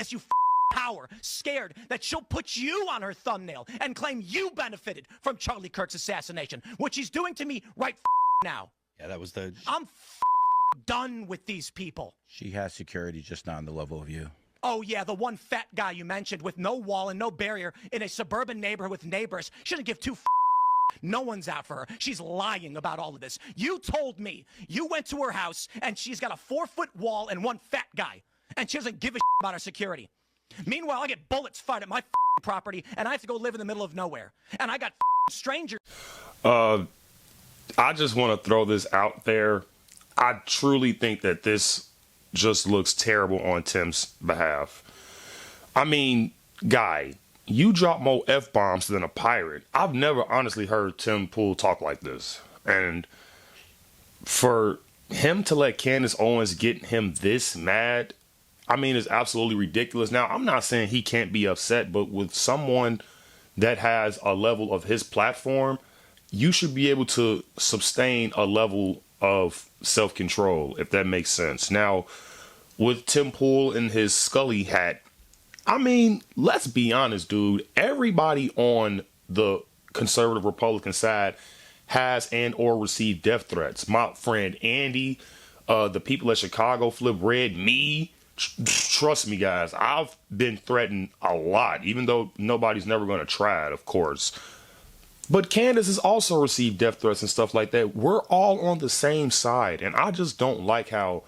as you power, scared that she'll put you on her thumbnail and claim you benefited from Charlie Kirk's assassination, which he's doing to me right now. Yeah, that was the... I'm done with these people. She has security, just not on the level of you. Oh, yeah, the one fat guy you mentioned with no wall and no barrier in a suburban neighborhood with neighbors shouldn't give two no one's out for her. She's lying about all of this. You told me you went to her house and she's got a 4-foot wall and one fat guy, and she doesn't give a about her security. Meanwhile, I get bullets fired at my property, and I have to go live in the middle of nowhere. And I got strangers. I just want to throw this out there. I truly think that this just looks terrible on Tim's behalf. I mean, guy, you drop more F-bombs than a pirate. I've never honestly heard Tim Pool talk like this. And for him to let Candace Owens get him this mad, I mean, it's absolutely ridiculous. Now, I'm not saying he can't be upset, but with someone that has a level of his platform, you should be able to sustain a level of self-control, if that makes sense. Now, with Tim Pool in his Scully hat, I mean, let's be honest, dude. Everybody on the conservative Republican side has and or received death threats. My friend Andy, the people at Chicago Flip Red, me. Trust me, guys, I've been threatened a lot, even though nobody's never going to try it, of course. But Candace has also received death threats and stuff like that. We're all on the same side, and I just don't like how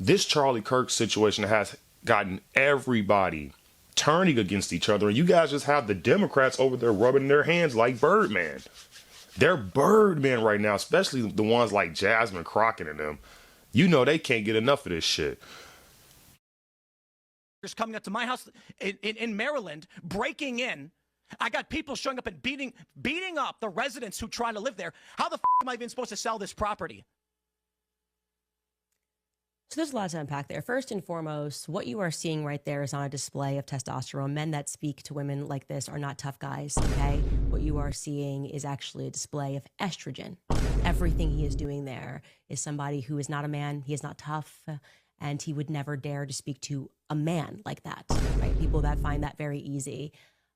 this Charlie Kirk situation has gotten everybody turning against each other, and you guys just have the Democrats over there rubbing their hands like Birdman. They're Birdman right now, especially the ones like Jasmine Crockett and them. You know they can't get enough of this shit. Coming up to my house in Maryland, breaking in. I got people showing up and beating up the residents who try to live there. How the am I even supposed to sell this property? So there's a lot to unpack there. First and foremost, what you are seeing right there is on a display of testosterone. Men that speak to women like this are not tough guys, okay? What you are seeing is actually a display of estrogen. Everything he is doing there is somebody who is not a man. He is not tough, and he would never dare to speak to a man like that, right? People that find that very easy.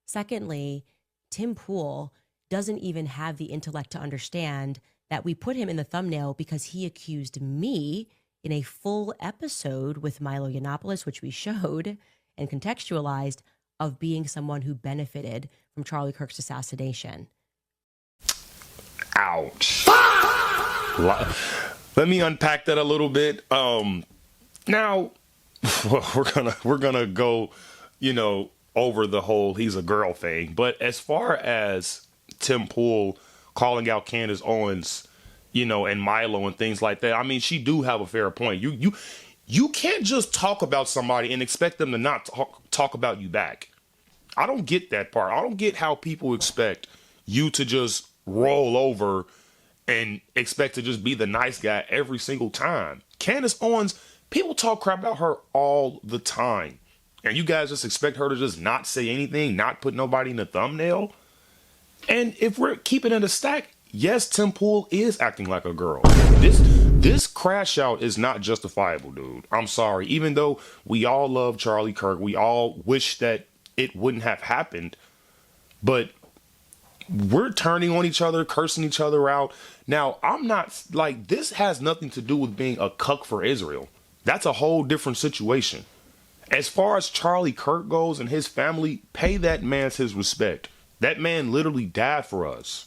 Secondly, Tim Pool doesn't even have the intellect to understand that we put him in the thumbnail because he accused me in a full episode with Milo Yiannopoulos, which we showed and contextualized, of being someone who benefited from Charlie Kirk's assassination. Ouch. Let me unpack that a little bit. Now, we're gonna go, over the whole he's a girl thing. But as far as Tim Pool calling out Candace Owens, and Milo and things like that, I mean, she do have a fair point. You can't just talk about somebody and expect them to not talk about you back. I don't get that part. I don't get how people expect you to just roll over and expect to just be the nice guy every single time. Candace Owens, people talk crap about her all the time. And you guys just expect her to just not say anything, not put nobody in the thumbnail? And if we're keeping it a stack, yes, Tim Pool is acting like a girl. This crash out is not justifiable, dude. I'm sorry. Even though we all love Charlie Kirk, we all wish that it wouldn't have happened. But we're turning on each other, cursing each other out. Now, I'm not like, this has nothing to do with being a cuck for Israel. That's a whole different situation. As far as Charlie Kirk goes and his family, pay that man his respect. That man literally died for us.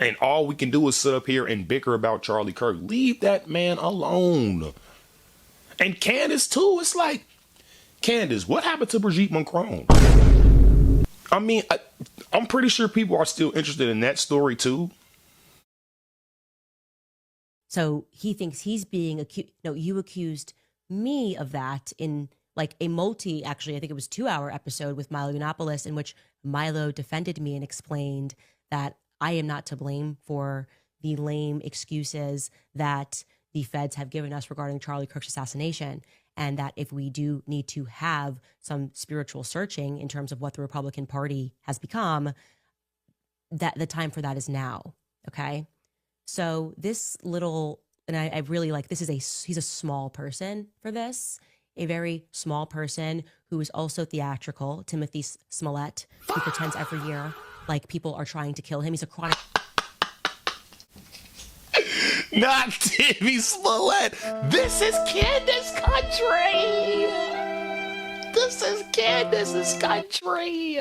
And all we can do is sit up here and bicker about Charlie Kirk. Leave that man alone. And Candace, too. It's like, Candace, what happened to Brigitte Macron? I mean, I'm pretty sure people are still interested in that story, too. So he thinks he's being accused. No, you accused me of that in like a actually, I think it was 2-hour episode with Milo Yiannopoulos, in which Milo defended me and explained that I am not to blame for the lame excuses that the feds have given us regarding Charlie Kirk's assassination, and that if we do need to have some spiritual searching in terms of what the Republican Party has become, that the time for that is now. Okay. So this little, and I really like, he's a small person for this. a very small person who is also theatrical, Timothy Smollett, who pretends every year like people are trying to kill him. He's a chronic. Not Timmy Smollett. This is Candace country. This is Candace's country.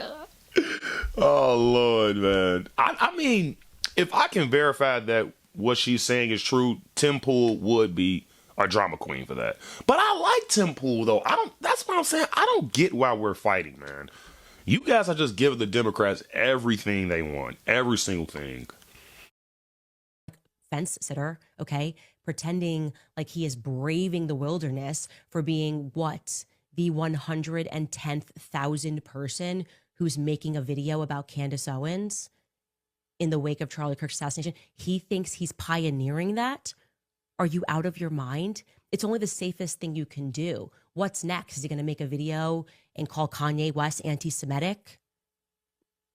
Oh, Lord, man. I mean, if I can verify that what she's saying is true, Tim Pool would be a drama queen for that. But I like Tim Pool, though. That's what I'm saying. I don't get why we're fighting, man. You guys are just giving the Democrats everything they want. Every single thing. Fence sitter, okay, pretending like he is braving the wilderness for being what? The 110,000th person who's making a video about Candace Owens in the wake of Charlie Kirk's assassination. He thinks he's pioneering that. Are you out of your mind? It's only the safest thing you can do. What's next? Is he going to make a video and call Kanye West anti-Semitic?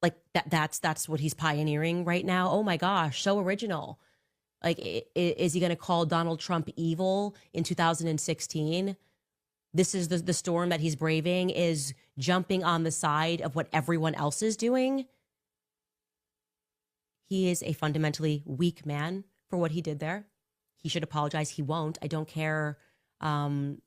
Like that's what he's pioneering right now. Oh my gosh, so original. Like, is he going to call Donald Trump evil in 2016? This is the storm that he's braving, is jumping on the side of what everyone else is doing. He is a fundamentally weak man for what he did there. He should apologize. He won't. I don't care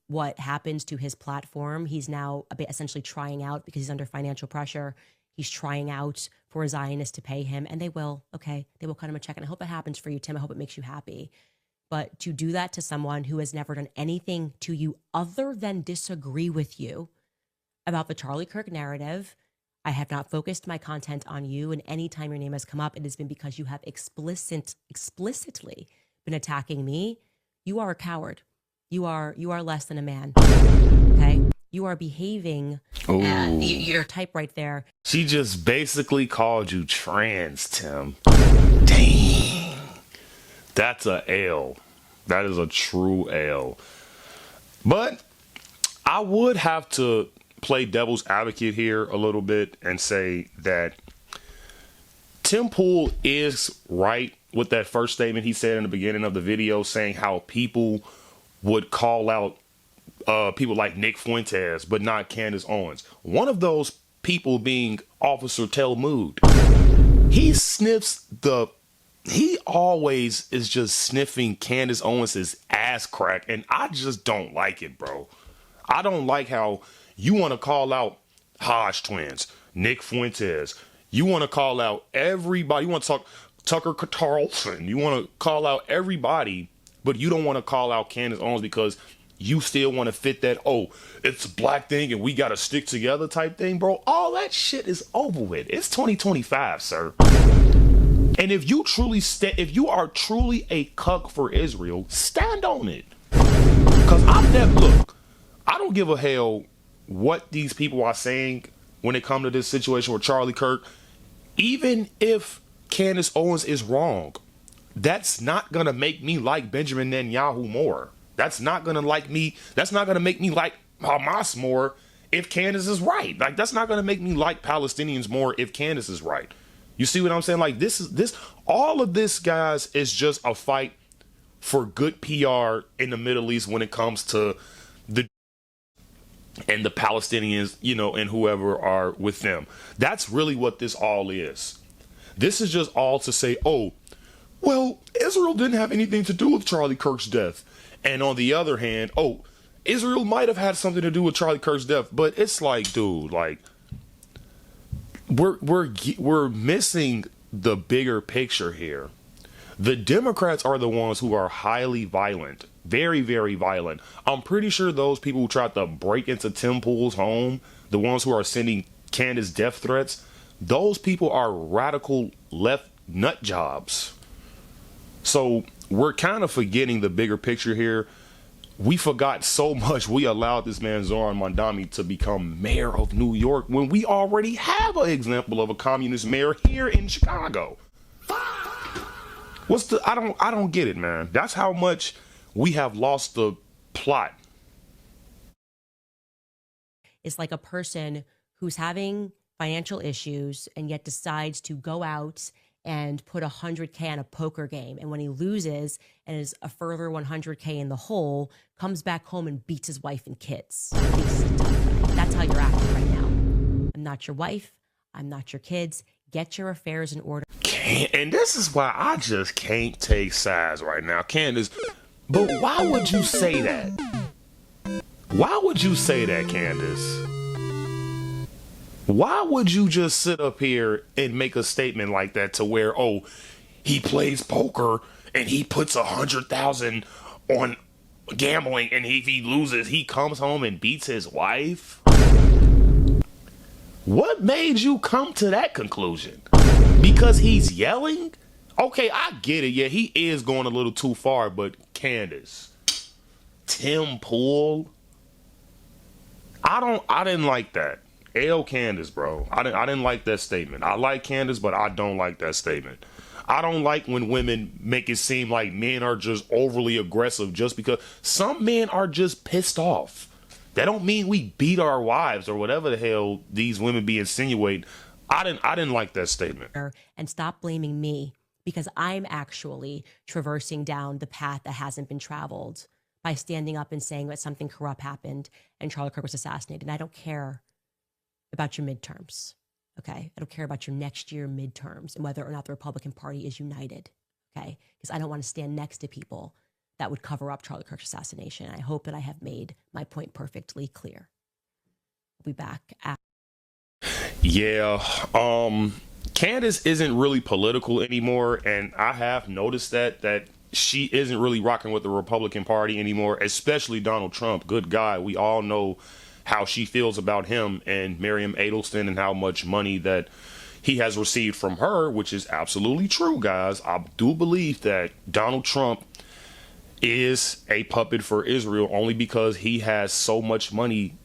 what happens to his platform. He's now essentially trying out because he's under financial pressure. He's trying out for a Zionist to pay him, and they will, okay? They will cut him a check, and I hope it happens for you, Tim. I hope it makes you happy. But to do that to someone who has never done anything to you other than disagree with you about the Charlie Kirk narrative, I have not focused my content on you, and anytime your name has come up, it has been because you have explicitly been attacking me. You are a coward. You are less than a man, okay? You are behaving, your type right there. She just basically called you trans, Tim. Dang. That's a L. That is a true L. But I would have to play devil's advocate here a little bit and say that Tim Pool is right with that first statement he said in the beginning of the video, saying how people would call out people like Nick Fuentes, but not Candace Owens. One of those people being Officer Telmood. He always is just sniffing Candace Owens' ass crack, and I just don't like it, bro. I don't like how you want to call out Hodge twins, Nick Fuentes. You want to call out everybody. You want to talk Tucker Carlson. You want to call out everybody, but you don't want to call out Candace Owens because you still want to fit that, oh, it's a black thing and we got to stick together type thing, bro. All that shit is over with. It's 2025, sir. And if you are truly a cuck for Israel, stand on it. Because I don't give a hell what these people are saying when it comes to this situation with Charlie Kirk. Even if Candace Owens is wrong, that's not going to make me like Benjamin Netanyahu more. That's not going to make me like Hamas more if Candace is right. Like, that's not going to make me like Palestinians more if Candace is right. You see what I'm saying? Like, all of this, guys, is just a fight for good PR in the Middle East when it comes to the Palestinians, and whoever are with them. That's really what this all is. This is just all to say, oh, well, Israel didn't have anything to do with Charlie Kirk's death. And on the other hand, oh, Israel might have had something to do with Charlie Kirk's death, but it's like, dude, like, we're missing the bigger picture here. The Democrats are the ones who are highly violent, very, very violent. I'm pretty sure those people who tried to break into Tim Pool's home, the ones who are sending Candace death threats, those people are radical left nut jobs. So we're kind of forgetting the bigger picture here. We forgot so much. We allowed this man Zoran Mondani to become mayor of New York when we already have an example of a communist mayor here in Chicago. I don't get it, man. That's how much we have lost the plot. It's like a person who's having financial issues and yet decides to go out and put 100K on a poker game. And when he loses and is a further 100K in the hole, comes back home and beats his wife and kids. That's how you're acting right now. I'm not your wife. I'm not your kids. Get your affairs in order. And this is why I just can't take sides right now, Candace. But why would you say that? Why would you say that, Candace? Why would you just sit up here and make a statement like that to where, oh, he plays poker and he puts 100,000 on gambling, and if he loses, he comes home and beats his wife? What made you come to that conclusion? Because he's yelling? Okay, I get it. Yeah, he is going a little too far, but Candace, Tim Pool, I didn't like that. Candace, bro. I didn't like that statement. I like Candace, but I don't like that statement. I don't like when women make it seem like men are just overly aggressive just because some men are just pissed off. That don't mean we beat our wives or whatever the hell these women be insinuating. I didn't like that statement. And stop blaming me, because I'm actually traversing down the path that hasn't been traveled by standing up and saying that something corrupt happened and Charlie Kirk was assassinated. And I don't care about your midterms, okay? I don't care about your next year midterms and whether or not the Republican Party is united, okay? Because I don't want to stand next to people that would cover up Charlie Kirk's assassination. I hope that I have made my point perfectly clear. We'll be back after. Yeah, Candace isn't really political anymore, and I have noticed that she isn't really rocking with the Republican Party anymore, especially Donald Trump. Good guy. We all know how she feels about him and Miriam Edelstein and how much money that he has received from her, which is absolutely true, guys. I do believe that Donald Trump is a puppet for Israel only because he has so much money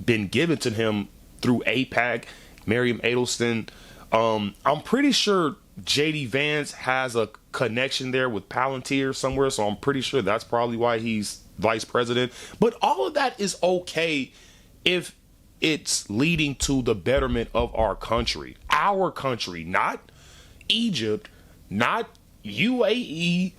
been given to him through AIPAC, Miriam Edelstein. I'm pretty sure JD Vance has a connection there with Palantir somewhere, so I'm pretty sure that's probably why he's vice president. But all of that is okay if it's leading to the betterment of our country, not Egypt, not UAE,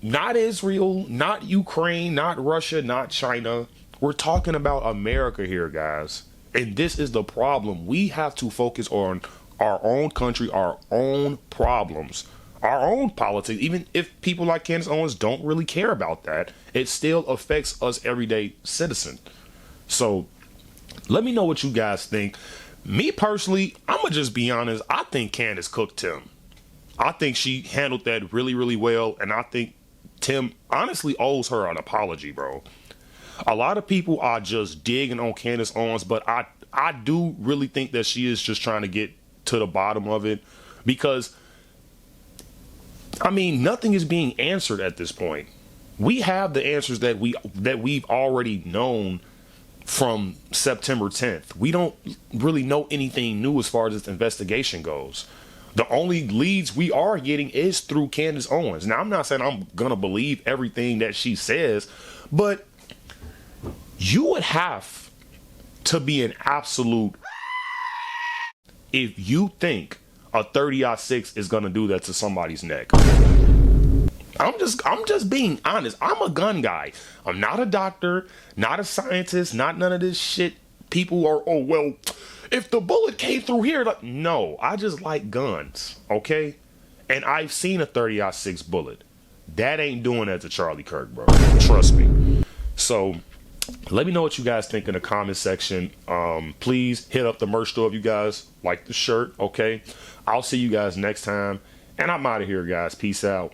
not Israel, not Ukraine, not Russia, not China. We're talking about America here, guys. And this is the problem. We have to focus on our own country, our own problems, our own politics. Even if people like Candace Owens don't really care about that, it still affects us everyday citizens. So let me know what you guys think. Me personally, I'm going to just be honest. I think Candace cooked Tim. I think she handled that really, really well. And I think Tim honestly owes her an apology, bro. A lot of people are just digging on Candace Owens, but I do really think that she is just trying to get to the bottom of it, because I mean, nothing is being answered at this point. We have the answers that we've already known from September 10th. We don't really know anything new as far as this investigation goes. The only leads we are getting is through Candace Owens. Now, I'm not saying I'm gonna believe everything that she says, but you would have to be an absolute if you think a 30-06 is gonna do that to somebody's neck. I'm just being honest. I'm a gun guy. I'm not a doctor, not a scientist, not none of this shit. People are, oh well, if the bullet came through here, like, no, I just like guns, okay? And I've seen a 30-06 bullet. That ain't doing that to Charlie Kirk, bro. Trust me. So let me know what you guys think in the comment section. Please hit up the merch store if you guys like the shirt, okay? I'll see you guys next time. And I'm out of here, guys. Peace out.